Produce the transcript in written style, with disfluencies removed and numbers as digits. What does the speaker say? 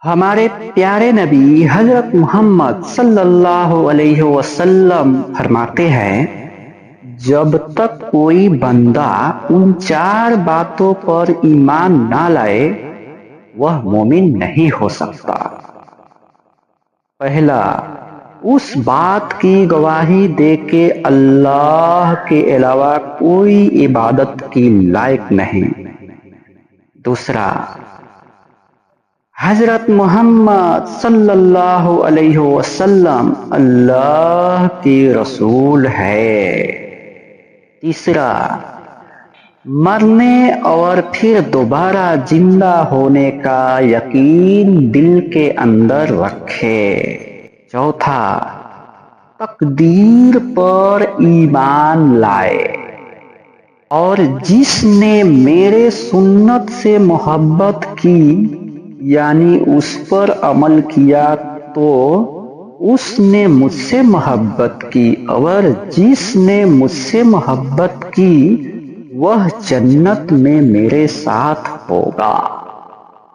ہمارے پیارے نبی حضرت محمد صلی اللہ علیہ وسلم فرماتے ہیں، جب تک کوئی بندہ ان 4 باتوں پر ایمان نہ لائے وہ مومن نہیں ہو سکتا۔ پہلا، اس بات کی گواہی دے کہ اللہ کے علاوہ کوئی عبادت کی لائق نہیں۔ دوسرا، حضرت محمد صلی اللہ علیہ وسلم اللہ کے رسول ہے۔ تیسرا، مرنے اور پھر دوبارہ زندہ ہونے کا یقین دل کے اندر رکھے۔ چوتھا، تقدیر پر ایمان لائے، اور جس نے میرے سنت سے محبت کی یعنی اس پر عمل کیا تو اس نے مجھ سے محبت کی، اور جس نے مجھ سے محبت کی وہ جنت میں میرے ساتھ ہوگا۔